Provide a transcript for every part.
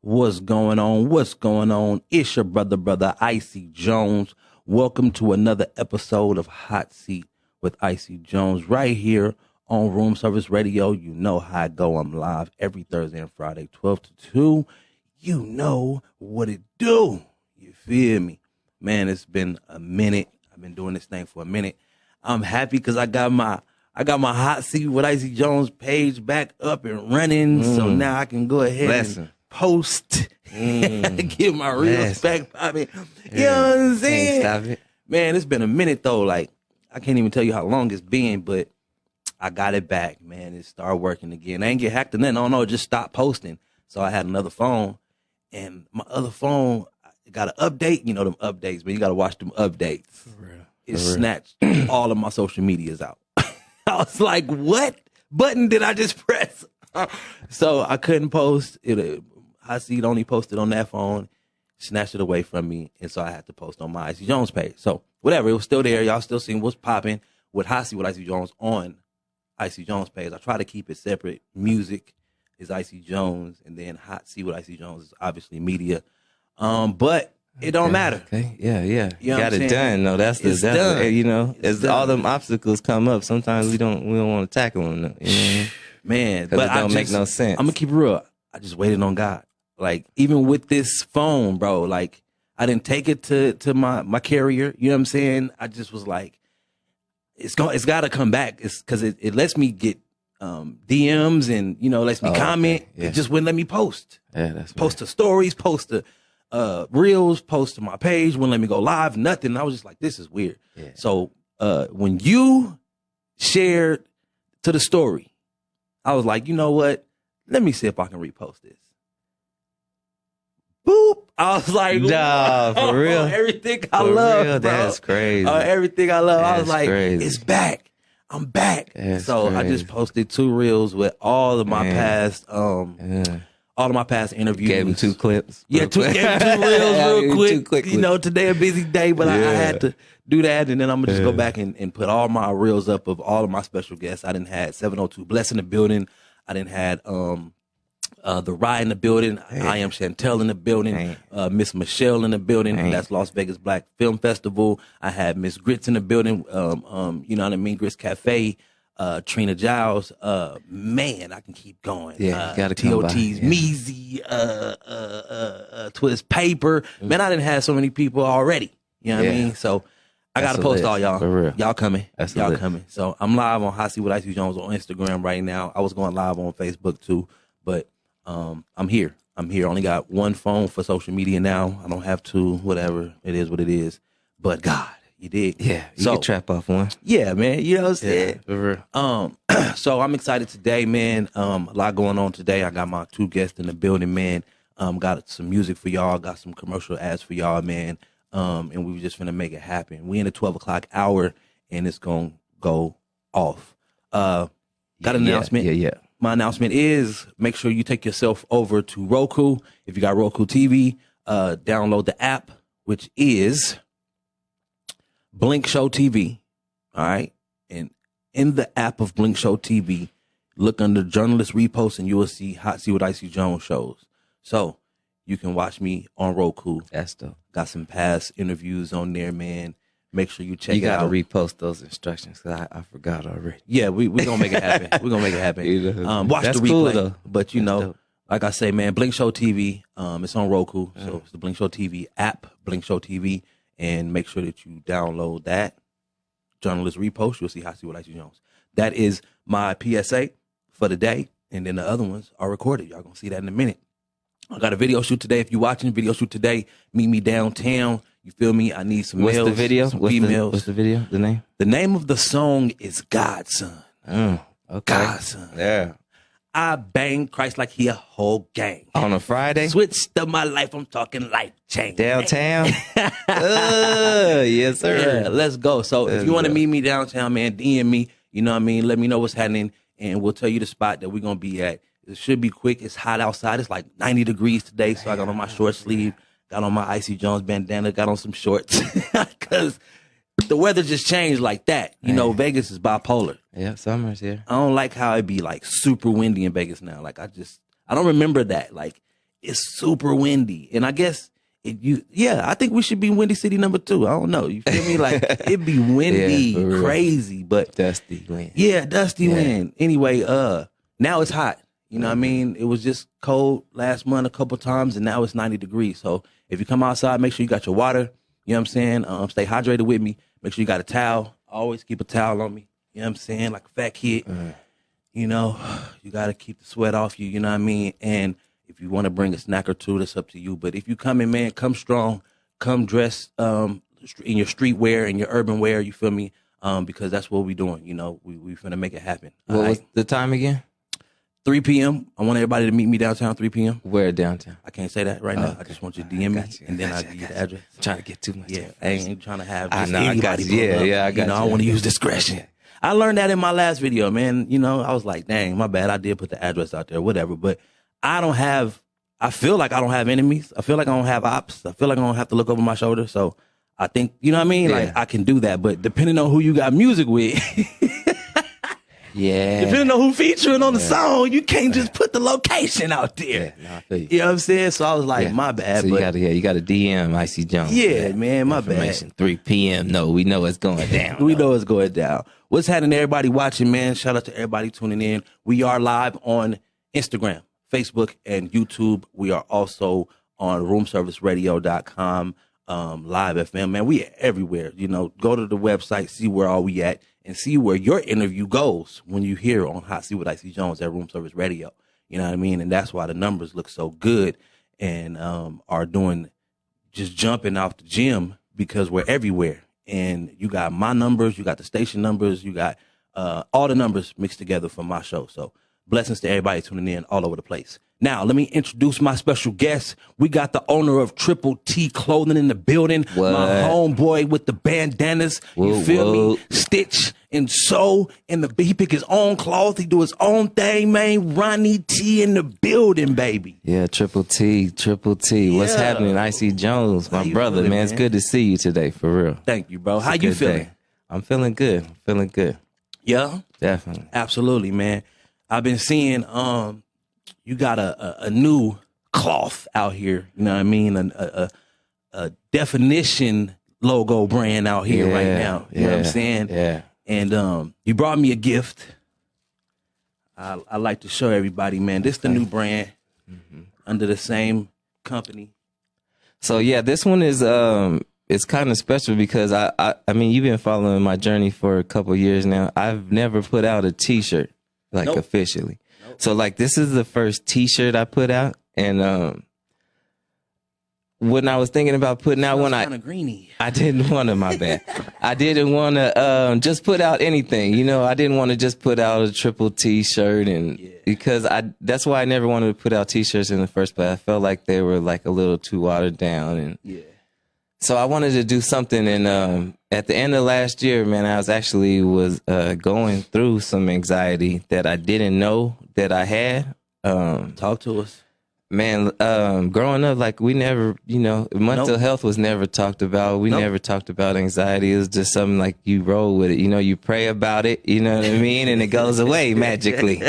What's going on? What's going on? It's your brother, IC Jonez. Welcome to another episode of Hot Seat with IC Jonez right here on Room Service Radio. You know how I go. I'm live every Thursday and Friday, 12 to 2. You know what it do. You feel me? Man, it's been a minute. I've been doing this thing for a minute. I'm happy because I got my Hot Seat with IC Jonez page back up and running. So now I can go ahead and post, get my reels back popping. You know what I'm saying? Can't stop it. Man, it's been a minute though. Like, I can't even tell you how long it's been, but I got it back, man. It started working again. I ain't get hacked or nothing. No, just stopped posting. So I had another phone, and my other phone got an update. You know them updates, but you got to watch them updates. For real. It snatched all of my social medias out. I was like, what button did I just press? So I couldn't post it. I see it only posted on that phone, snatched it away from me, and so I had to post on my IC Jonez page. So whatever, it was still there. Y'all still seeing what's popping with Hot Seat with IC Jonez on IC Jonez page. I try to keep it separate. Music is IC Jonez, and then Hot Seat with IC Jonez is obviously media. But it don't matter. Okay, yeah. You know got it done. No, that's done. You know, as all them obstacles come up, sometimes we don't want to tackle them. You know what I mean? Man, but it don't make no sense. I'm gonna keep it real. I just waited on God. Like, even with this phone, bro, like, I didn't take it to my carrier. You know what I'm saying? I just was like, it's got to come back. It's because it lets me get DMs and, you know, lets me comment. Okay. Yeah. It just wouldn't let me post. Yeah, that's post to stories, post to reels, post to my page, wouldn't let me go live, nothing. I was just like, this is weird. Yeah. So when you shared to the story, I was like, you know what? Let me see if I can repost this. Boop. I was like, nah, for real. Everything I love, bro. That's crazy. Everything I love. I was like, crazy. It's back. I'm back. That's so crazy. I just posted 2 reels with all of my past, all of my past interviews. Gave him 2 clips. Yeah, gave 2 reels real quick. You know, today a busy day, but I had to do that. And then I'm going to just go back and put all my reels up of all of my special guests. I didn't have 702 Bless in the building. I didn't had The Ride in the building. I Am Chantel in the building. Miss Michelle in the building. That's Las Vegas Black Film Festival. I had Miss Grits in the building. You know what I mean? Grits Cafe. Trina Giles. Man, I can keep going. Yeah, you gotta TOT's come by. Meezy. Twist Paper. Man, I didn't have so many people already. You know what I mean? So I got to post all y'all. For real. Y'all coming. Y'all coming. So I'm live on Hot Seat with IC Jonez on Instagram right now. I was going live on Facebook too, but I'm here. Only got one phone for social media now. I don't have 2, whatever. It is what it is. But God, you did. Yeah, you can trap off one. Yeah, man. You know what I'm saying? Yeah, for real. So I'm excited today, man. A lot going on today. I got my 2 guests in the building, man. Got some music for y'all. Got some commercial ads for y'all, man. And we were just finna make it happen. We in the 12 o'clock hour, and it's gonna go off. Got an announcement. Yeah. My announcement is make sure you take yourself over to Roku. If you got Roku TV, download the app, which is Blink Show TV. All right. And in the app of Blink Show TV, look under journalist reposts and you will see Hot Seat with IC Jonez shows. So you can watch me on Roku. That's dope. Got some past interviews on there, man. Make sure you check it out. You got to repost those instructions because I forgot already. Yeah, we going to make it happen. We're going to make it happen. Watch the replay. Cool, though. But, you know, like I say, man, Blink Show TV, it's on Roku. So it's the Blink Show TV app, Blink Show TV. And make sure that you download that. Journalist repost. You'll see Hot Seat with IC Jonez. That is my PSA for the day. And then the other ones are recorded. Y'all going to see that in a minute. I got a video shoot today. If you're watching, video shoot today. Meet me downtown. You feel me? I need some males. What's the video? Females. What's the video? The name? The name of the song is Godson. Okay. Godson. Yeah. I bang Christ like he a whole gang. On a Friday? Switched up my life. I'm talking life change. Downtown? Yes, sir. Yeah, let's go. So if you want to meet me downtown, man, DM me. You know what I mean? Let me know what's happening, and we'll tell you the spot that we're going to be at. It should be quick. It's hot outside. It's like 90 degrees today, so I got on my short sleeve, got on my IC Jonez bandana, got on some shorts, because the weather just changed like that. You know, Vegas is bipolar. Yeah, summer's here. I don't like how it be like super windy in Vegas now. Like I don't remember that. Like it's super windy. And I guess I think we should be Windy City number 2. I don't know. You feel me? Like it'd be windy, crazy, but dusty wind. Yeah, dusty wind. Anyway, now it's hot. You know what I mean? It was just cold last month a couple times, and now it's 90 degrees. So if you come outside, make sure you got your water. You know what I'm saying? Stay hydrated with me. Make sure you got a towel. Always keep a towel on me. You know what I'm saying? Like a fat kid. You know, you got to keep the sweat off you. You know what I mean? And if you want to bring a snack or two, that's up to you. But if you come in, man, come strong. Come dressed in your street wear and your urban wear. You feel me? Because that's what we doing. You know, we finna make it happen. What was the time again? 3 p.m. I want everybody to meet me downtown 3 p.m. Where downtown? I can't say that right now. Okay. I just want you to DM me, and then I'll give you the address. I'm trying to get too much. Yeah, I ain't trying to have just anybody. I got you. I got you. I want to use discretion. I learned that in my last video, man. You know, I was like, dang, my bad. I did put the address out there, whatever. But I feel like I don't have enemies. I feel like I don't have ops. I feel like I don't have to look over my shoulder. So I think, you know what I mean? Yeah. Like I can do that. But depending on who you got music with, depending on who featuring on the song, you can't just put the location out there. Yeah, I feel you. You know what I'm saying? So I was like, my bad. So you got to DM IC Jonez. Yeah, man, my bad. 3 p.m. No, we know it's going down. We know it's going down. What's happening, everybody watching, man? Shout out to everybody tuning in. We are live on Instagram, Facebook, and YouTube. We are also on roomserviceradio.com, live FM. Man, we are everywhere. You know, go to the website, see where are we at, and see where your interview goes when you hear on Hot Seat with IC Jonez at Room Service Radio. You know what I mean? And that's why the numbers look so good and are doing just jumping off the gym because we're everywhere. And you got my numbers, you got the station numbers, you got all the numbers mixed together for my show. So blessings to everybody tuning in all over the place. Now, let me introduce my special guest. We got the owner of Tripple T Clothing in the building. What? My homeboy with the bandanas. You feel me? Stitch and sew. He pick his own cloth. He do his own thing, man. Ronnie T in the building, baby. Yeah, Triple T. What's happening? IC Jonez, my brother, feeling, man. It's good to see you today, for real. Thank you, bro. How you feeling? I'm feeling good. Yeah? Definitely. Absolutely, man. I've been seeing you got a new cloth out here, you know what I mean? A definition logo brand out here right now. You know what I'm saying? Yeah. And you brought me a gift. I like to show everybody, man. This is the new brand under the same company. So yeah, this one is it's kind of special because I mean, you've been following my journey for a couple years now. I've never put out a t-shirt officially. So like this is the first t-shirt I put out, and when I was thinking about putting out one, I didn't want to, my bad. I didn't want to just put out anything, you know. I didn't want to just put out a Triple T shirt, and because that's why I never wanted to put out t-shirts in the first place. I felt like they were like a little too watered down, and so I wanted to do something. And at the end of last year, man, I was going through some anxiety that I didn't know that I had. Talk to us. Man, growing up, like we never, you know, mental health was never talked about. We never talked about anxiety. It was just something like you roll with it. You know, you pray about it, you know what I mean? And it goes away magically.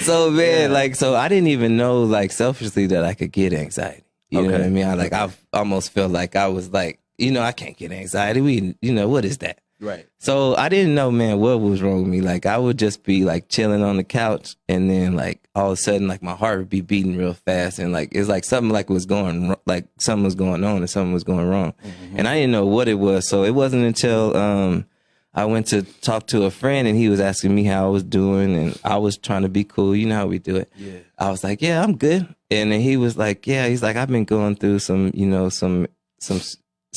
So, man, so I didn't even know, like, selfishly that I could get anxiety. You know what I mean? I almost felt like I was like, you know, I can't get anxiety. You know, what is that? Right. So I didn't know, man, what was wrong with me. Like I would just be like chilling on the couch, and then like all of a sudden, like my heart would be beating real fast, and like it's like something like was going, like something was going on and something was going wrong, and I didn't know what it was. So it wasn't until I went to talk to a friend, and he was asking me how I was doing, and I was trying to be cool. You know how we do it. Yeah. I was like, yeah, I'm good, and then he was like, yeah, he's like, I've been going through some, you know, some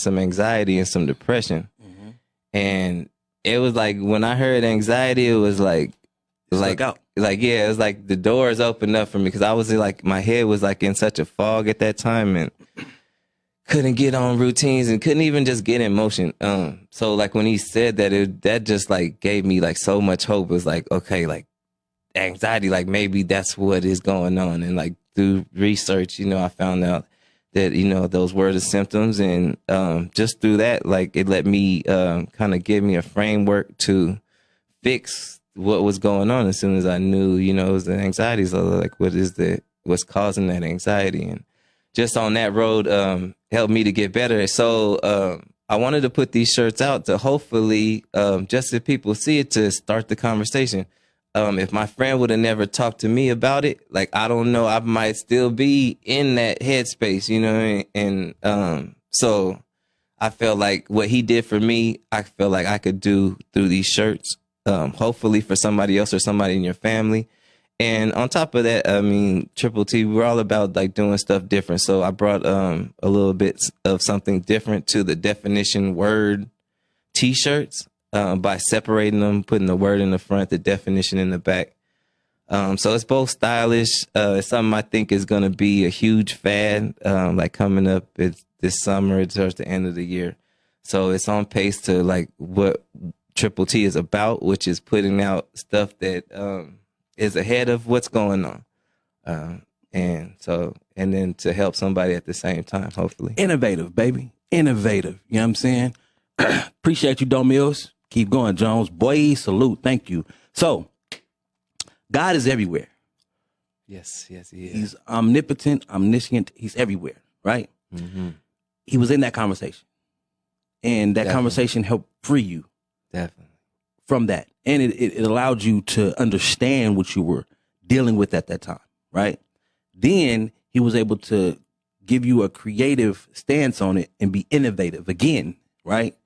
anxiety and some depression. And it was like when I heard anxiety, it was like it was like the doors opened up for me, because I was like, my head was like in such a fog at that time, and couldn't get on routines and couldn't even just get in motion. So like when he said that, that just like gave me like so much hope. It was like, okay, like anxiety, like maybe that's what is going on. And like through research, you know, I found out that, you know, those were the symptoms, and just through that, like it let me kind of give me a framework to fix what was going on as soon as I knew, you know, it was the anxiety. So like, what is the what's causing that anxiety. And just on that road, helped me to get better. So I wanted to put these shirts out to hopefully, just if people see it, to start the conversation. If my friend would have never talked to me about it, like, I don't know, I might still be in that headspace, you know what I mean? And so I felt like what he did for me, I feel like I could do through these shirts, hopefully for somebody else or somebody in your family. And on top of that, I mean, Triple T, we're all about like doing stuff different. So I brought a little bit of something different to the definition word T-shirts by separating them, putting the word in the front, the definition in the back. So it's both stylish. It's something I think is going to be a huge fad, like coming up this summer towards the end of the year. So it's on pace to like what Triple T is about, which is putting out stuff that is ahead of what's going on. And then to help somebody at the same time, hopefully. Innovative, baby. Innovative. You know what I'm saying? Appreciate you, Don Mills. Keep going, Jones. Boy, salute. Thank you. So, God is everywhere. Yes, he is. He's omnipotent, omniscient. He's everywhere, right? Mm-hmm. He was in that conversation. And that conversation helped free you. Definitely. From that. And it allowed you to understand what you were dealing with at that time, right? Then he was able to give you a creative stance on it and be innovative again, right?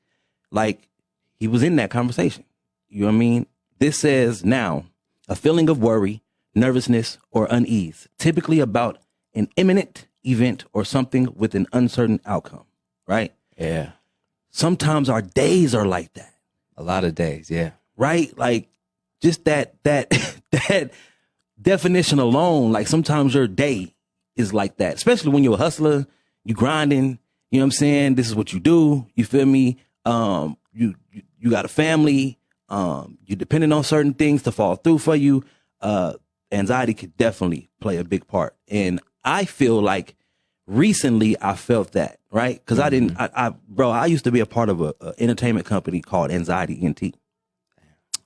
Like, he was in that conversation. You know what I mean? This says now, a feeling of worry, nervousness, or unease, typically about an imminent event or something with an uncertain outcome, right? Yeah. Sometimes our days are like that. A lot of days, yeah. Right? Like, just that definition alone, like sometimes your day is like that, especially when you're a hustler, you grinding, you know what I'm saying? This is what you do. You feel me? You got a family, you're depending on certain things to fall through for you. Anxiety could definitely play a big part. And I feel like recently I felt that, right? Because I used to be a part of a entertainment company called Anxiety NT.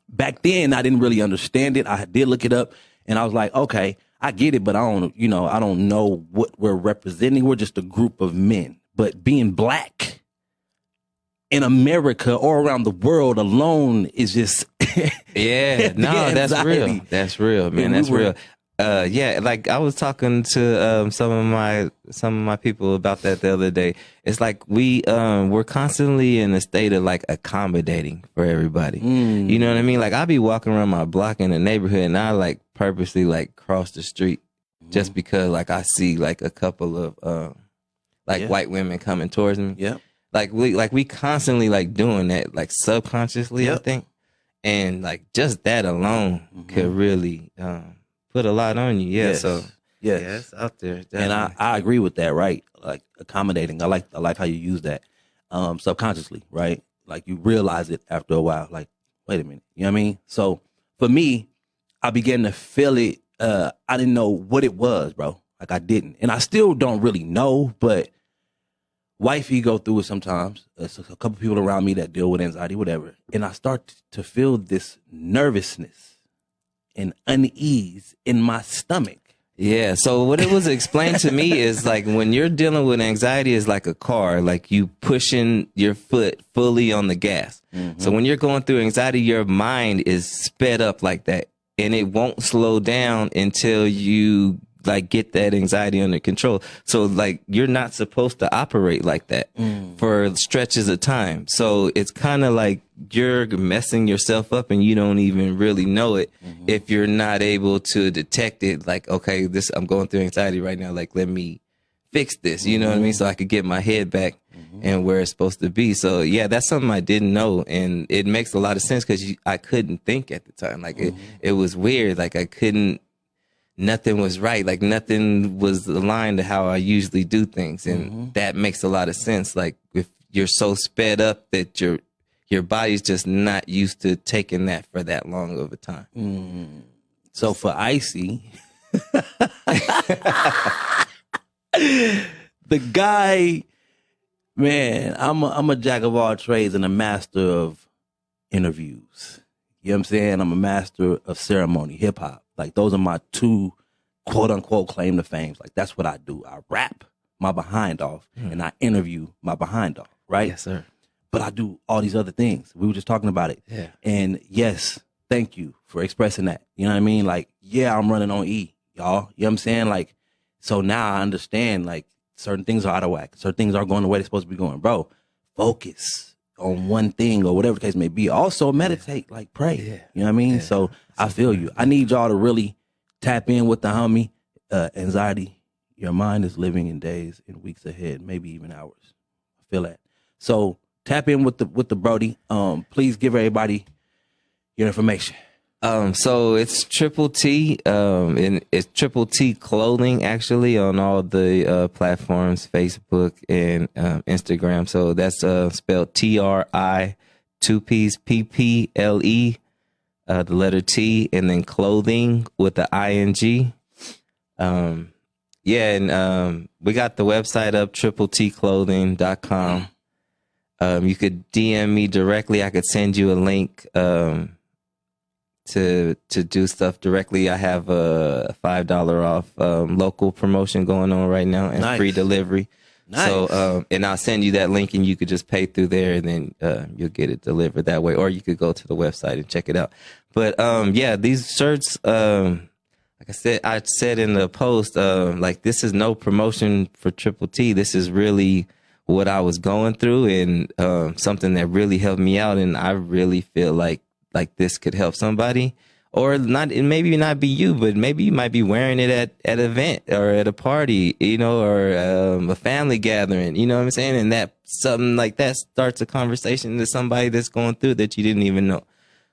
Back then, I didn't really understand it. I did look it up, and I was like, okay, I get it, but I don't know what we're representing. We're just a group of men. But being black in America or around the world alone is just yeah. No, that's real. That's real, man. That's real. Yeah, like I was talking to some of my people about that the other day. It's like we're constantly in a state of like accommodating for everybody. You know what I mean? Like I be walking around my block in the neighborhood and I like purposely like cross the street just because like I see like a couple of white women coming towards me. Yeah. Like we constantly like doing that like subconsciously, I think. And like just that alone could really put a lot on you. Yeah. Yes. So yeah, it's out there. Definitely. And I agree with that, right? Like accommodating. I like how you use that subconsciously, right? Like you realize it after a while. Like, wait a minute. You know what I mean? So for me, I began to feel it. I didn't know what it was, bro. Like I didn't. And I still don't really know, but wifey go through it sometimes. There's a couple people around me that deal with anxiety, whatever. And I start to feel this nervousness and unease in my stomach. Yeah. So what it was explained to me is like when you're dealing with anxiety is like a car, like you pushing your foot fully on the gas. So when you're going through anxiety, your mind is sped up like that and it won't slow down until you like get that anxiety under control. So like you're not supposed to operate like that for stretches of time. So it's kind of like you're messing yourself up and you don't even really know it if you're not able to detect it. Like, okay, I'm going through anxiety right now. Like, let me fix this. You know what I mean? So I could get my head back and where it's supposed to be. So yeah, that's something I didn't know. And it makes a lot of sense because I couldn't think at the time. Like it was weird. Like nothing was right. Like nothing was aligned to how I usually do things. And that makes a lot of sense. Like if you're so sped up that your body's just not used to taking that for that long of a time. So for IC, the guy, man, I'm a jack of all trades and a master of interviews. You know what I'm saying? I'm a master of ceremony, hip hop. Like those are my two quote unquote claim to fame. Like, that's what I do. I rap my behind off and I interview my behind off, right? Yes, sir. But I do all these other things. We were just talking about it. Yeah. And yes, thank you for expressing that. You know what I mean? Like, yeah, I'm running on E, y'all. You know what I'm saying? Like, so now I understand, like, certain things are out of whack. Certain things aren't going the way they're supposed to be going. Bro, focus on one thing or whatever the case may be. Also meditate, like pray. Yeah. You know what I mean? Yeah. So I feel you. I need y'all to really tap in with the homie. Anxiety, your mind is living in days and weeks ahead, maybe even hours. I feel that. So tap in with the Brody. Please give everybody your information. So it's Triple T, and it's Triple T Clothing actually on all the platforms, Facebook and Instagram. So that's spelled TRI, 2 P's, PPLE, the letter T, and then clothing with the ING. Yeah, and we got the website up, tripletclothing.com. You could DM me directly. I could send you a link to do stuff directly. I have a $5 off local promotion going on right now and free delivery. Nice. So and I'll send you that link and you could just pay through there and then you'll get it delivered that way, or you could go to the website and check it out. But yeah, these shirts, like I said in the post, like, this is no promotion for Triple T. This is really what I was going through and something that really helped me out, and I really feel like this could help somebody, or not. It maybe not be you, but maybe you might be wearing it at an event or at a party, you know, or a family gathering, you know what I'm saying? And that something like that starts a conversation to somebody that's going through that you didn't even know.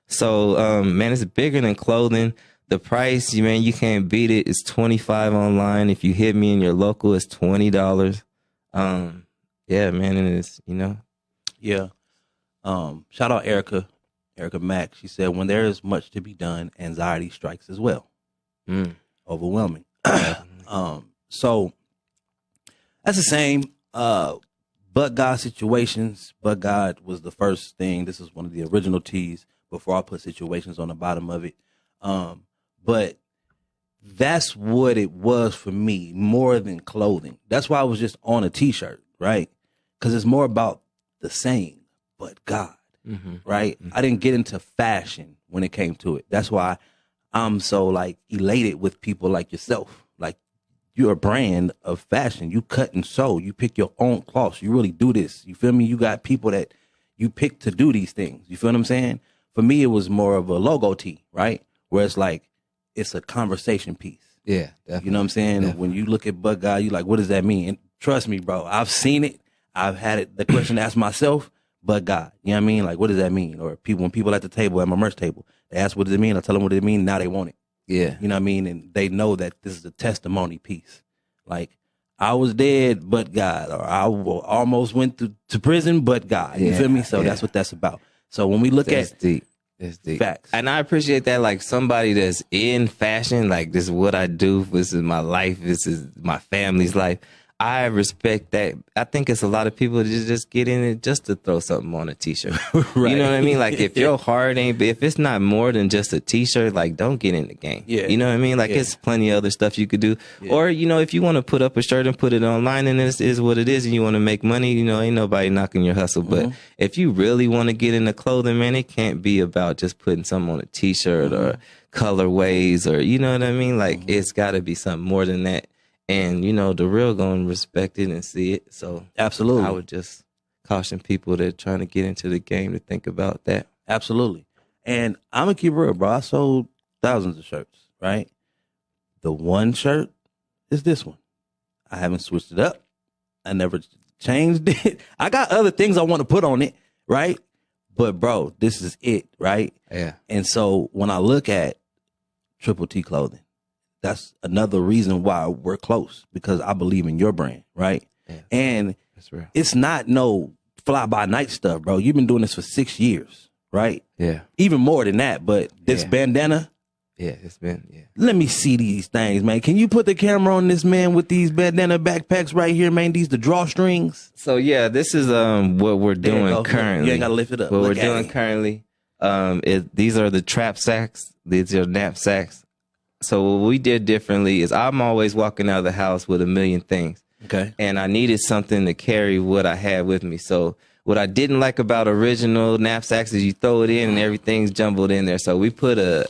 So, man, it's bigger than clothing. The price, man, you can't beat it. It's $25 online. If you hit me in your local, it's $20. Yeah, man, and it's, you know. Yeah. Shout out Erica Mack. She said, when there is much to be done, anxiety strikes as well. Overwhelming. So that's the same. But God situations. But God was the first thing. This is one of the original T's before I put situations on the bottom of it. But that's what it was for me, more than clothing. That's why I was just on a T-shirt, right? Because it's more about the saying, but God, right? I didn't get into fashion when it came to it. That's why I'm so, like, elated with people like yourself. Like, you're a brand of fashion. You cut and sew. You pick your own cloths. You really do this. You feel me? You got people that you pick to do these things. You feel what I'm saying? For me, it was more of a logo tee, right? Where it's like, it's a conversation piece. Yeah, definitely. You know what I'm saying? Definitely. When you look at But God, you like, what does that mean? And trust me, bro, I've seen it. I've had it. The question to ask myself, but God, you know what I mean? Like, what does that mean? Or when people at the table, at my merch table, they ask, what does it mean? I tell them what it means. Now they want it. Yeah. You know what I mean? And they know that this is a testimony piece. Like, I was dead, but God, or I almost went to prison, but God. You feel me? So that's what that's about. So when we look at deep. That's deep. Facts. And I appreciate that, like, somebody that's in fashion, like, this is what I do, this is my life, this is my family's life. I respect that. I think it's a lot of people that just get in it just to throw something on a T-shirt. Right. You know what I mean? Like, if your heart ain't, if it's not more than just a T-shirt, like, don't get in the game. Yeah. You know what I mean? Like, it's plenty of other stuff you could do. Yeah. Or, you know, if you want to put up a shirt and put it online and this is what it is and you want to make money, you know, ain't nobody knocking your hustle. But if you really want to get into clothing, man, it can't be about just putting something on a T-shirt or colorways or, you know what I mean? Like, it's got to be something more than that. And, you know, the real going to respect it and see it. So absolutely, I would just caution people that are trying to get into the game to think about that. Absolutely. And I'm going to keep real, bro. I sold thousands of shirts, right? The one shirt is this one. I haven't switched it up. I never changed it. I got other things I want to put on it, right? But, bro, this is it, right? Yeah. And so when I look at Triple T Clothing, that's another reason why we're close, because I believe in your brand, right? Yeah, and that's real. It's not no fly-by-night stuff, bro. You've been doing this for 6 years, right? Yeah. Even more than that, but this bandana. Yeah, it's been, Let me see these things, man. Can you put the camera on this man with these bandana backpacks right here, man? These the drawstrings. So, yeah, this is what we're doing currently. You ain't got to lift it up. What we're doing currently, these are the trap sacks. These are knapsacks. So what we did differently is I'm always walking out of the house with a million things. Okay. And I needed something to carry what I had with me. So what I didn't like about original knapsacks is you throw it in and everything's jumbled in there. So we put a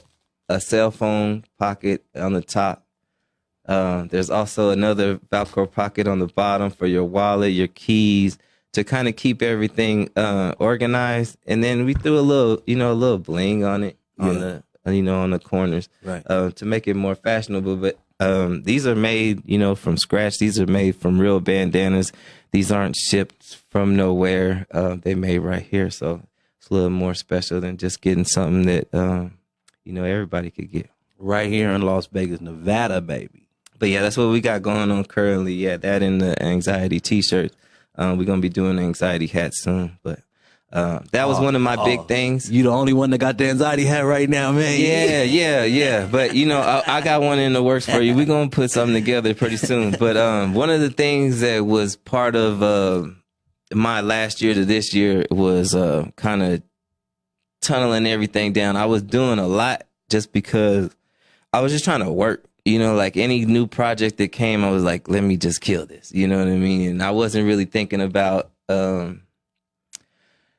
cell phone pocket on the top. There's also another Velcro pocket on the bottom for your wallet, your keys, to kind of keep everything organized. And then we threw a little bling on it, on the corners, right, to make it more fashionable. But these are made, from scratch. These are made from real bandanas. These aren't shipped from nowhere. They made right here. So it's a little more special than just getting something that, everybody could get. Right here in Las Vegas, Nevada, baby. But yeah, that's what we got going on currently. Yeah, that and the anxiety t-shirts. We're going to be doing the anxiety hat soon. But that was one of my big things. You the only one that got the anxiety hat right now, man. Yeah. But, I got one in the works for you. We're going to put something together pretty soon. But one of the things that was part of my last year to this year was kind of tunneling everything down. I was doing a lot just because I was just trying to work. Like any new project that came, I was like, let me just kill this. You know what I mean? And I wasn't really thinking about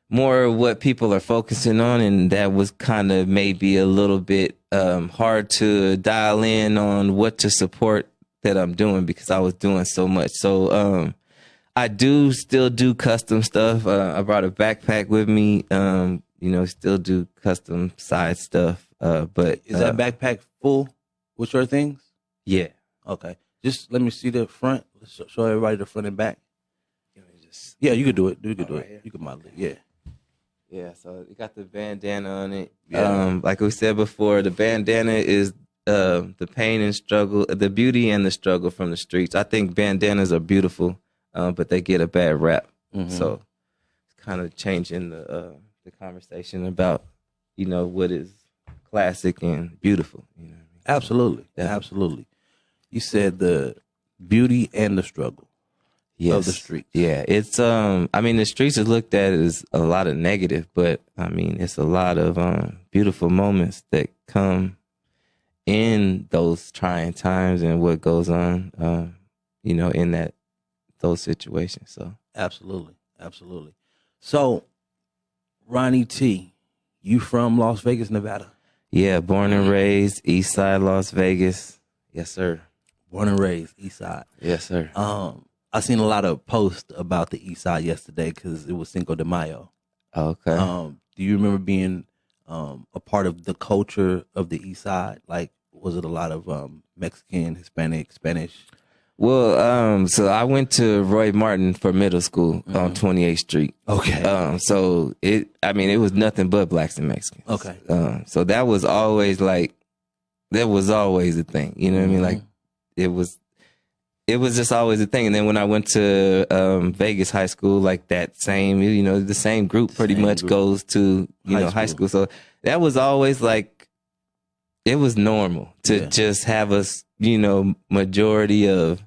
more what people are focusing on. And that was kind of maybe a little bit hard to dial in on what to support that I'm doing because I was doing so much. So I do still do custom stuff. I brought a backpack with me, still do custom side stuff. But is that backpack full with your things? Yeah. Okay. Just let me see the front. Let's show everybody the front and back. Yeah, you could do it. You could do it. You could model it. Yeah. Yeah, so you got the bandana on it. Yeah. Like we said before, the bandana is the pain and struggle, the beauty and the struggle from the streets. I think bandanas are beautiful, but they get a bad rap. Mm-hmm. So it's kind of changing the conversation about, what is classic and beautiful. Absolutely. Yeah. Absolutely. You said the beauty and the struggle of the streets. Yeah. It's, the streets is looked at as a lot of negative, but it's a lot of beautiful moments that come in those trying times and what goes on, in those situations. So absolutely. Absolutely. So Ronnie T, you from Las Vegas, Nevada? Yeah, born and raised, East Side, Las Vegas. Yes, sir. Born and raised, East Side. Yes, sir. I seen a lot of posts about the East Side yesterday because it was Cinco de Mayo. Okay. Do you remember being a part of the culture of the East Side? Like, was it a lot of Mexican, Hispanic, Spanish? Well, so I went to Roy Martin for middle school on 28th Street. Okay. So it was nothing but blacks and Mexicans. Okay. So that was always a thing. You know what I mean? Like it was just always a thing. And then when I went to Vegas high school, like that same, the same group pretty much goes to, high school. So that was always like, it was normal to just have us, majority of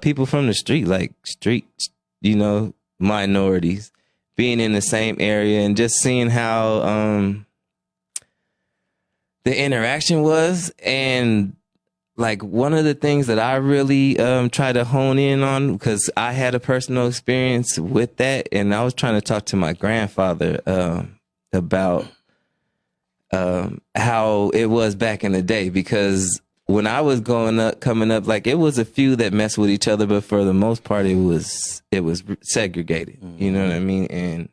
people from the street, like minorities being in the same area and just seeing how the interaction was. And like one of the things that I really try to hone in on, because I had a personal experience with that, and I was trying to talk to my grandfather about how it was back in the day, because when I was coming up, like it was a few that messed with each other, but for the most part, it was segregated. Mm-hmm. You know what I mean? And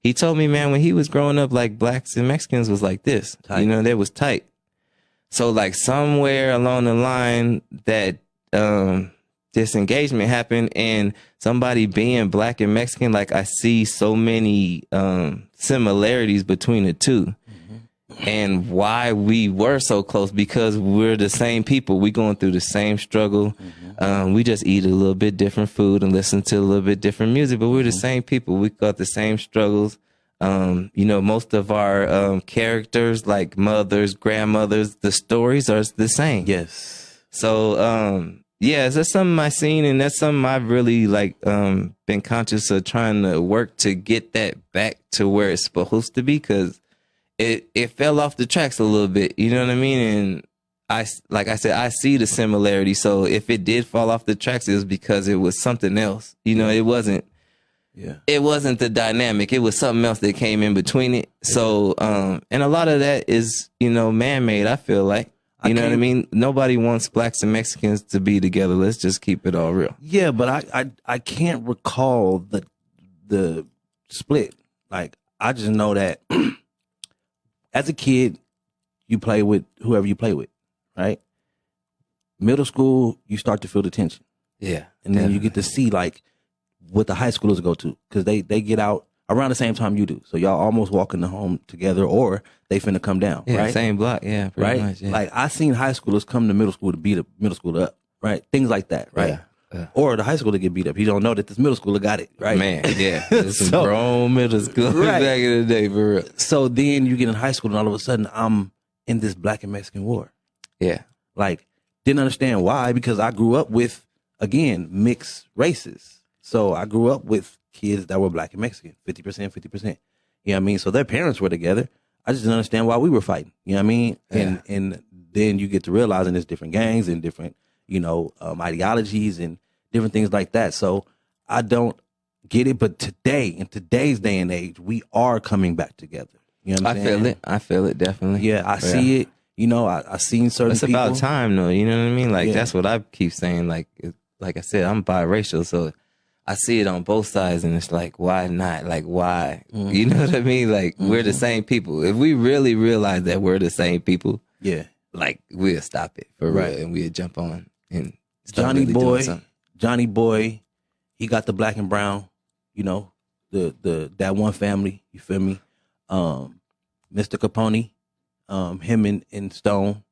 he told me, man, when he was growing up, like blacks and Mexicans was like this, tight. They was tight. So like somewhere along the line that disengagement happened, and somebody being black and Mexican, like I see so many similarities between the two. And why we were so close, because we're the same people. We going through the same struggle. Mm-hmm. We just eat a little bit different food and listen to a little bit different music, but we're the same people. We got the same struggles. Most of our characters, like mothers, grandmothers, the stories are the same. Yes. So, that's something I've seen, and that's something I've really been conscious of trying to work to get that back to where it's supposed to be, because it fell off the tracks a little bit, you know what I mean? And like I said, I see the similarity. So if it did fall off the tracks, it was because it was something else. You know, it wasn't the dynamic. It was something else that came in between it. So, and a lot of that is, you know, man-made, I feel like. You know what I mean? Nobody wants blacks and Mexicans to be together. Let's just keep it all real. Yeah, but I can't recall the split. Like, I just know that as a kid, you play with whoever you play with, right? Middle school, you start to feel the tension. Yeah. And then you get to see, like, what the high schoolers go to. Because they get out around the same time you do. So y'all almost walking the home together, or they finna come down, right? Same block, pretty much, yeah. Like, I seen high schoolers come to middle school to beat a middle schooler up, right? Things like that, right? Yeah. Or the high schooler get beat up. He don't know that this middle schooler got it, right? Man, yeah. It's some grown middle school back in the day, for real. So then you get in high school and all of a sudden I'm in this black and Mexican war. Yeah. Like, didn't understand why, because I grew up with, again, mixed races. So I grew up with kids that were black and Mexican, 50%, 50%. You know what I mean? So their parents were together. I just didn't understand why we were fighting. You know what I mean? Yeah. And then you get to realizing there's different gangs and different, you know, ideologies and different things like that. So I don't get it. But today, in today's day and age, we are coming back together. You know what I'm saying? I feel it, definitely. Yeah, I see it. You know, I seen certain people. It's about time, though. You know what I mean? Like, that's what I keep saying. Like I said, I'm biracial, so I see it on both sides, and it's like, why not? Like, why? Mm-hmm. You know what I mean? Like, we're the same people. If we really realize that we're the same people, like, we'll stop it for real, and we'll jump on and start Johnny Boy, he got the black and brown, you know, that one family. You feel me? Mr. Capone, him and Stone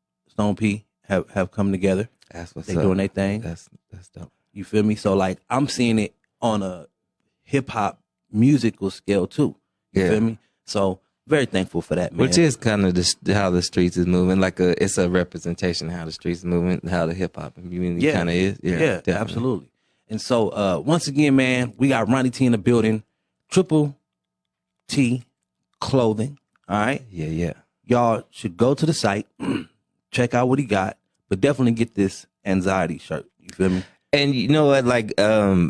P have come together. That's what's they up. Doing their thing. That's dope. You feel me? So, like, I'm seeing it on a hip hop musical scale too. You feel me? So, very thankful for that, man. Which is kind of how the streets is moving. Like, it's a representation of how the streets is moving, how the hip hop community kind of is. Yeah, absolutely. And so, once again, man, we got Ronnie T in the building. Tripple T Clothing. All right? Yeah. Y'all should go to the site, check out what he got, but definitely get this anxiety shirt. You feel me? And you know what? Like, I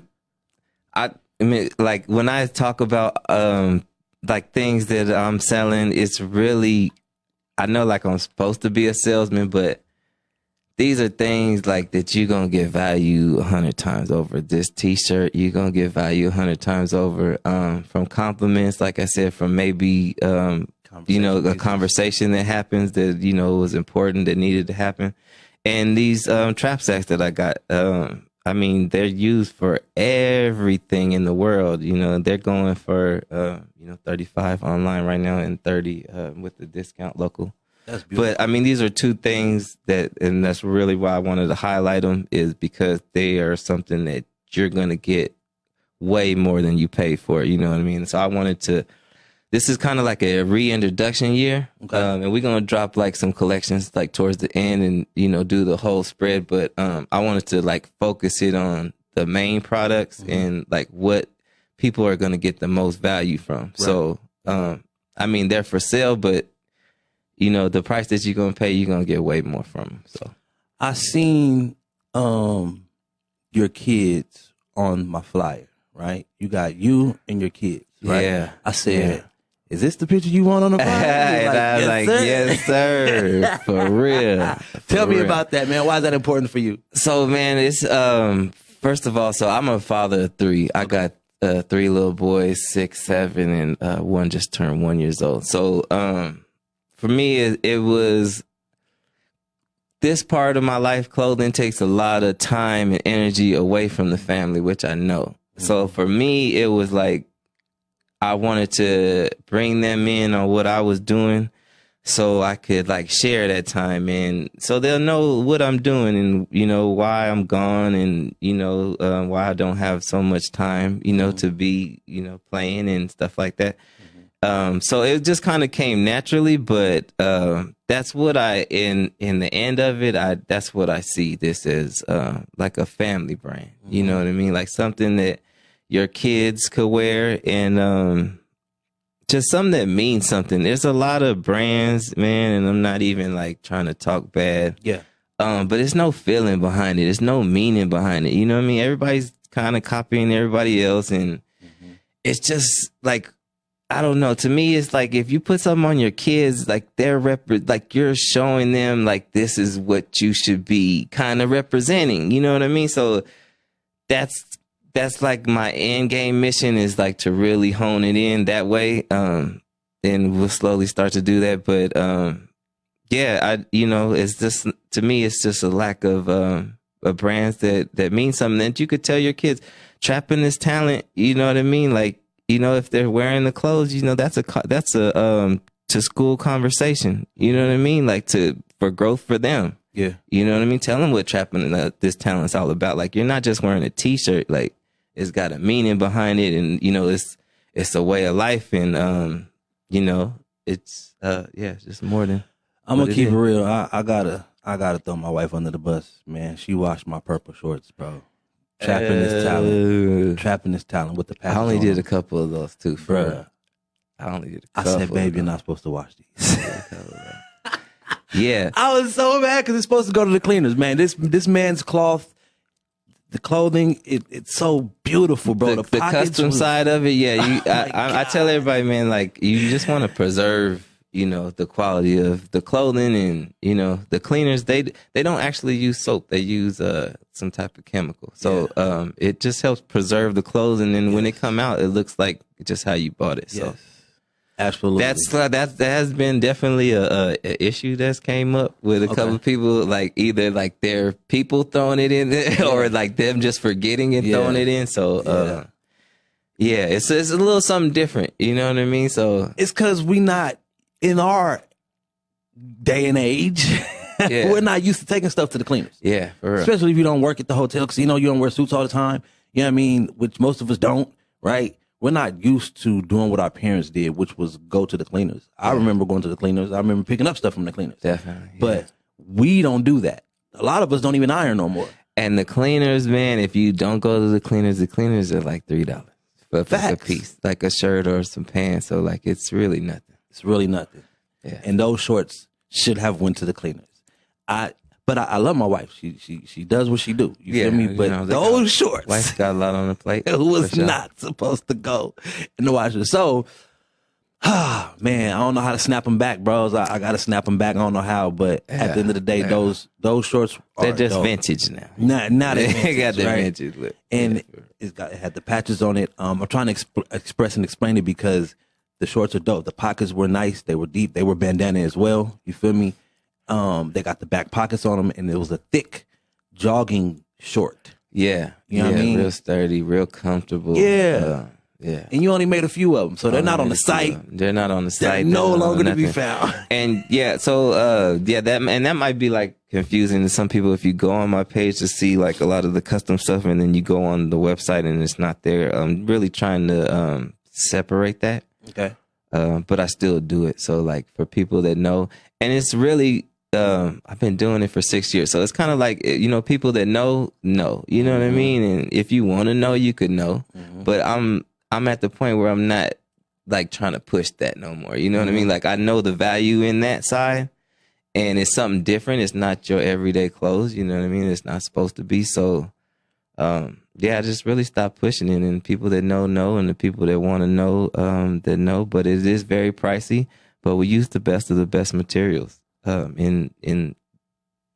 mean, like, when I talk about like things that I'm selling, it's really, I know, like, I'm supposed to be a salesman, but these are things like that you're gonna get value 100 times over. This T-shirt, you're gonna get value 100 times over. From compliments, like I said, from maybe you know, a conversation that happens that, you know, was important, that needed to happen. And these trap sacks that I got, I mean, they're used for everything in the world. You know, they're going for, you know, 35 online right now and 30 with the discount local. That's beautiful. But I mean, these are two things and that's really why I wanted to highlight them, is because they are something that you're going to get way more than you pay for. You know what I mean? So I wanted to, this is kind of like a reintroduction year. Okay. And we're going to drop like some collections like towards the end and, you know, do the whole spread. But I wanted to like focus it on the main products and like what people are going to get the most value from. Right. So, I mean, they're for sale, but you know, the price that you're going to pay, you're going to get way more from them. So I seen your kids on my flyer, right? You got you and your kids, right? Yeah. I said, is this the picture you want on the flyer? And I was like, yes, sir. For real. Tell me about that, man. Why is that important for you? So, man, it's, first of all, so I'm a father of three. I got 3 little boys, 6, 7, and one just turned 1 year old. So, for me, it was, this part of my life, clothing takes a lot of time and energy away from the family, which I know. So for me, it was like, I wanted to bring them in on what I was doing so I could like share that time. And so they'll know what I'm doing and, you know, why I'm gone and, you know, why I don't have so much time, you know, to be, you know, playing and stuff like that. So it just kind of came naturally, but that's what in the end of it, that's what I see this as, like a family brand. You know what I mean? Like something that your kids could wear and just something that means something. There's a lot of brands, man, and I'm not even like trying to talk bad. Yeah. But there's no feeling behind it. There's no meaning behind it. You know what I mean? Everybody's kind of copying everybody else, and it's just like, I don't know. To me, it's like if you put something on your kids, like like you're showing them like this is what you should be kind of representing. You know what I mean? So that's like my end game mission is like to really hone it in that way. And we'll slowly start to do that. But yeah, it's just, to me, it's just a lack of brands that mean something that you could tell your kids. Trapping is talent. You know what I mean? Like, if they're wearing the clothes, that's a to school conversation. You know what I mean? Like for growth for them. Yeah. You know what I mean? Tell them what trapping this talent's all about. Like, you're not just wearing a t-shirt. Like, it's got a meaning behind it, and it's a way of life, and it's just more than. I'm gonna keep it real. I gotta throw my wife under the bus, man. She washed my purple shorts, bro. Trapping is talent with the patches. I only on did them. a couple of those too, Bruh. I only did a I couple. said, babe, you're not supposed to wash these. Yeah. I was so mad because it's supposed to go to the cleaners, man. This man's cloth, the clothing, it's so beautiful, bro. The custom side of it, yeah. I tell everybody, man, like, you just want to preserve, the quality of the clothing, and the cleaners. They don't actually use soap; they use some type of chemical. So it just helps preserve the clothes, and then when it come out, it looks like just how you bought it. So. Yes. Absolutely. That has been definitely a issue that's came up with a couple of people, like either like their people throwing it in there or like them just forgetting and throwing it in. So it's a little something different. You know what I mean? So it's because we not in our day and age. We're not used to taking stuff to the cleaners. Yeah, for real. Especially if you don't work at the hotel, because you don't wear suits all the time. You know what I mean? Which most of us don't, right? We're not used to doing what our parents did, which was go to the cleaners. I remember going to the cleaners. I remember picking up stuff from the cleaners. Definitely. Yeah. But we don't do that. A lot of us don't even iron no more. And the cleaners, man, if you don't go to the cleaners are like $3 for a piece, like a shirt or some pants. So like, it's really nothing. It's really nothing. Yeah. And those shorts should have went to the cleaners. But I love my wife. She does what she do. You feel me? But those shorts, wife's got a lot on the plate. It was not supposed to go in the washer. So, man, I don't know how to snap them back, bros. I got to snap them back. I don't know how, but at the end of the day, those shorts they're just dope. Vintage now. Not they vintage, got the right? vintage look. And it had the patches on it. I'm trying to express and explain it because the shorts are dope. The pockets were nice. They were deep. They were bandana as well. You feel me? They got the back pockets on them, and it was a thick jogging short. Yeah. You know what I mean? Real sturdy, real comfortable. Yeah. Yeah. And you only made a few of them, so they're not on the site. They're not on the site. They're no longer to be found. And that might be like confusing to some people if you go on my page to see like a lot of the custom stuff, and then you go on the website and it's not there. I'm really trying to separate that. Okay. But I still do it. So like for people that know, and it's really. I've been doing it for 6 years. So it's kind of like, people that know, you know what I mean? And if you want to know, you could know. But I'm at the point where I'm not like trying to push that no more. You know what I mean? Like I know the value in that side, and it's something different. It's not your everyday clothes. You know what I mean? It's not supposed to be. So, I just really stopped pushing it, and people that know, and the people that want to know, that know, but it is very pricey, but we use the best of the best materials. In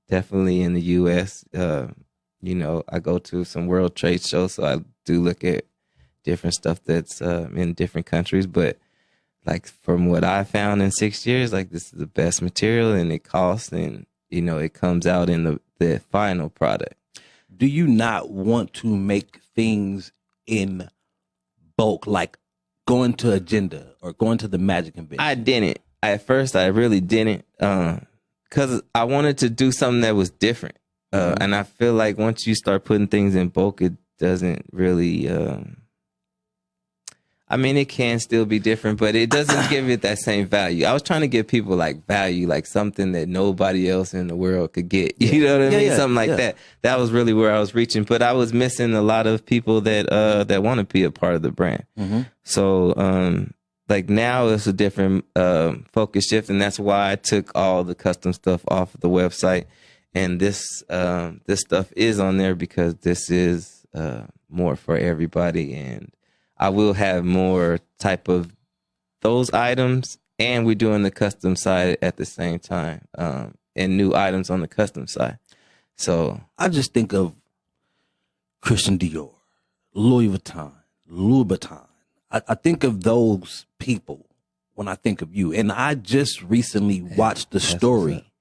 definitely in the U.S., I go to some world trade shows, so I do look at different stuff that's in different countries. But like from what I found in 6 years, like this is the best material, and it costs, and it comes out in the final product. Do you not want to make things in bulk, like going to Agenda or going to the Magic Convention? I didn't. At first, I really didn't, because I wanted to do something that was different. And I feel like once you start putting things in bulk, it doesn't really, it can still be different, but it doesn't give it that same value. I was trying to give people like value, like something that nobody else in the world could get. You know what I mean? Something like that. That was really where I was reaching, but I was missing a lot of people that want to be a part of the brand. So, like now it's a different focus shift, and that's why I took all the custom stuff off of the website, and this stuff is on there because this is more for everybody, and I will have more type of those items, and we're doing the custom side at the same time, and new items on the custom side. So I just think of Christian Dior, Louis Vuitton, Louboutin. I think of those people when I think of you. And I just recently watched the story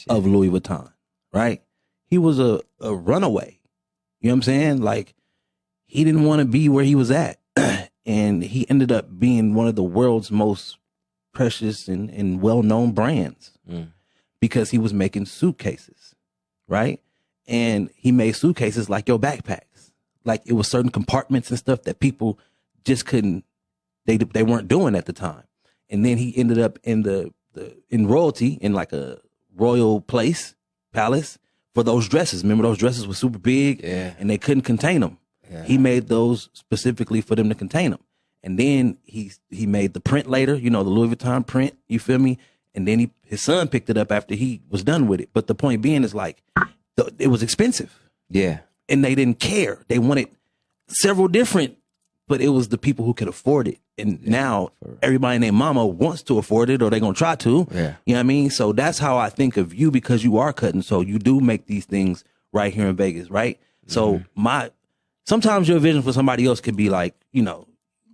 of Louis Vuitton, right? He was a runaway. You know what I'm saying? Like, he didn't want to be where he was at. And he ended up being one of the world's most precious and well-known brands because he was making suitcases, right? And he made suitcases like your backpacks. Like, it was certain compartments and stuff that people just couldn't, they weren't doing at the time. And then he ended up in in royalty, in like a royal palace for those dresses. Remember, those dresses were super big and they couldn't contain them. Yeah. He made those specifically for them to contain them. And then he made the print later, the Louis Vuitton print, you feel me? And then his son picked it up after he was done with it. But the point being is, like, it was expensive. Yeah. And they didn't care. They wanted several different, but it was the people who could afford it. And now everybody and their mama wants to afford it, or they're going to try to. Yeah. You know what I mean? So that's how I think of you, because you are cutting. So you do make these things right here in Vegas, right? So sometimes your vision for somebody else could be like,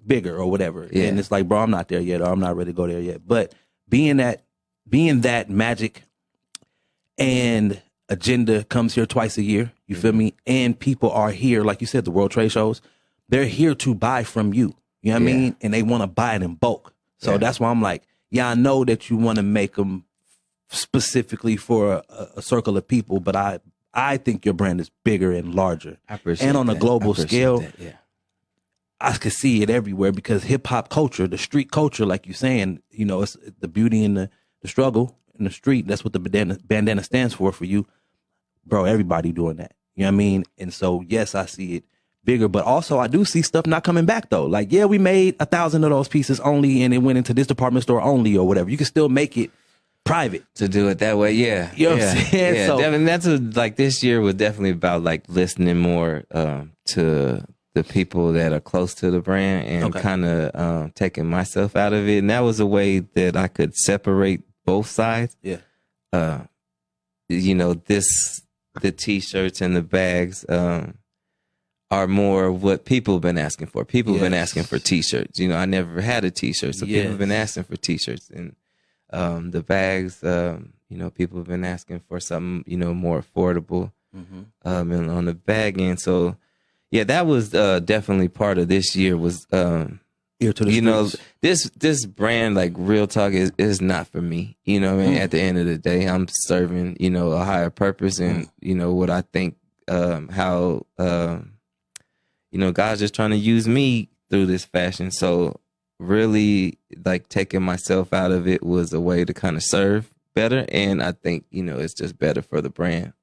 bigger or whatever. Yeah. And it's like, bro, I'm not there yet, or I'm not ready to go there yet. But being that Magic and Agenda comes here twice a year, you feel me? And people are here, like you said, the World Trade Shows, they're here to buy from you. You know what I mean? And they want to buy it in bulk. So that's why I'm like, I know that you want to make them specifically for a circle of people, but I think your brand is bigger and larger. I appreciate and on a global scale, that, I could see it everywhere, because hip hop culture, the street culture, like you're saying, it's the beauty and the struggle in the street. That's what the bandana stands for you. Bro, everybody doing that. You know what I mean? And so, yes, I see it bigger, but also I do see stuff not coming back though. Like, we made 1,000 of those pieces only, and it went into this department store only or whatever. You can still make it private to do it that way. Yeah. You know what I'm saying? Yeah. So, that's like this year was definitely about like listening more to the people that are close to the brand, and kind of taking myself out of it. And that was a way that I could separate both sides. Yeah. The T-shirts and the bags are more what people have been asking for. People have been asking for T-shirts. I never had a T-shirt, so people have been asking for T-shirts. And the bags, people have been asking for something, more affordable and on the bag end. So, that was definitely part of this year was, Ear to the streets. this brand, like, real talk is not for me. You know what I mean? At the end of the day, I'm serving, a higher purpose, and, what I think, how, God's just trying to use me through this fashion. So really, like, taking myself out of it was a way to kind of serve better. And I think, it's just better for the brand.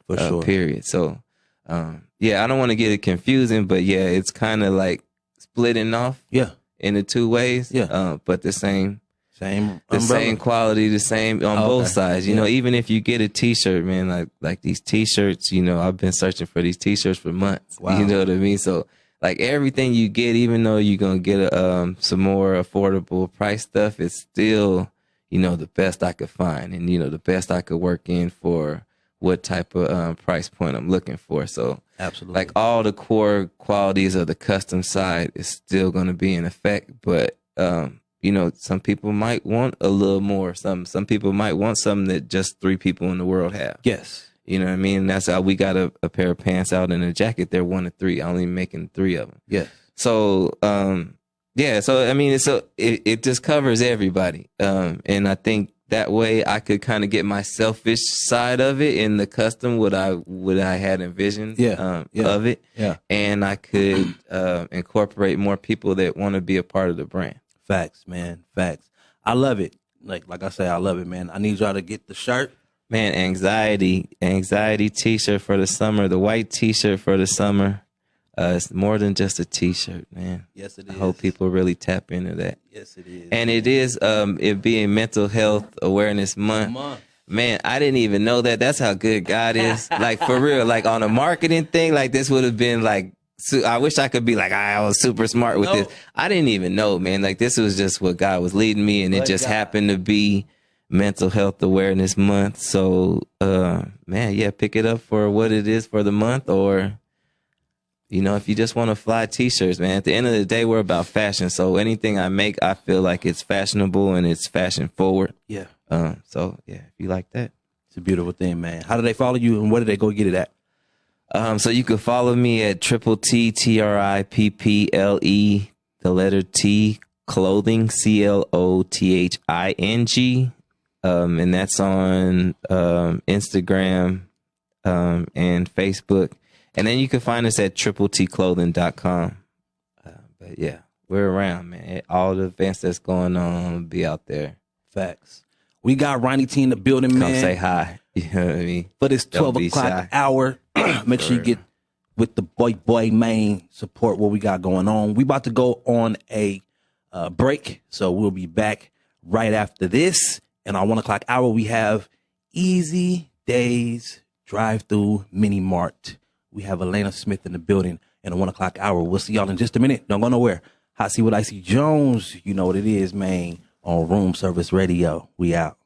For sure. Period. So, I don't want to get it confusing, but it's kind of like splitting off. Yeah. In the two ways. Yeah. But the same quality, the same on both sides. You know, even if you get a T-shirt, man, like these T-shirts, I've been searching for these T-shirts for months. Wow. You know what I mean? So, like, everything you get, even though you're gonna get some more affordable price stuff, it's still, the best I could find, and the best I could work in for what type of price point I'm looking for. So, absolutely, like, all the core qualities of the custom side is still going to be in effect, but some people might want a little more. Some people might want something that just 3 people in the world have. Yes. You know what I mean? That's how we got a pair of pants out and a jacket. They're 1 of 3, only making 3 of them. Yeah. So, so I mean, it just covers everybody. And I think that way I could kind of get my selfish side of it in the custom, what I had envisioned of it. Yeah. And I could incorporate more people that want to be a part of the brand. Facts, man. Facts. I love it. Like I say, I love it, man. I need y'all to get the shirt. Man, anxiety T-shirt for the summer, the white T-shirt for the summer. It's more than just a t-shirt, man. Yes, it is. I hope people really tap into that. Yes, it is. And it is, it being Mental Health Awareness Month. Man, I didn't even know that. That's how good God is. Like, for real, like on a marketing thing, like this would have been like, I wish I could be like, I was super smart with this. I didn't even know, man. Like, this was just what God was leading me, and it just happened to be Mental Health Awareness Month. So, man, yeah, pick it up for what it is for the month, or, you know, if you just want to fly t-shirts, man. At the end of the day, we're about fashion. So anything I make, I feel like it's fashionable and it's fashion forward. Yeah. So yeah, if you like that, it's a beautiful thing, man. How do they follow you, and where do they go get it at? So you can follow me at Triple T, TRIPPLE, the letter T, Clothing, CLOTHING. And that's on Instagram and Facebook. And then you can find us at TripleTClothing.com. But yeah, we're around, man. All the events that's going on, we'll be out there. Facts. We got Ronnie T in the building, man. Come say hi. You know what I mean? For this 12 o'clock hour, make sure you get with the boy, man, support what we got going on. We about to go on a break, so we'll be back right after this. And our 1 o'clock hour, we have Easy Days Drive-Through Mini Mart. We have Elena Smith in the building in the 1 o'clock hour. We'll see y'all in just a minute. Don't go nowhere. Hot Seat with IC Jonez. You know what it is, man. On Room Service Radio. We out.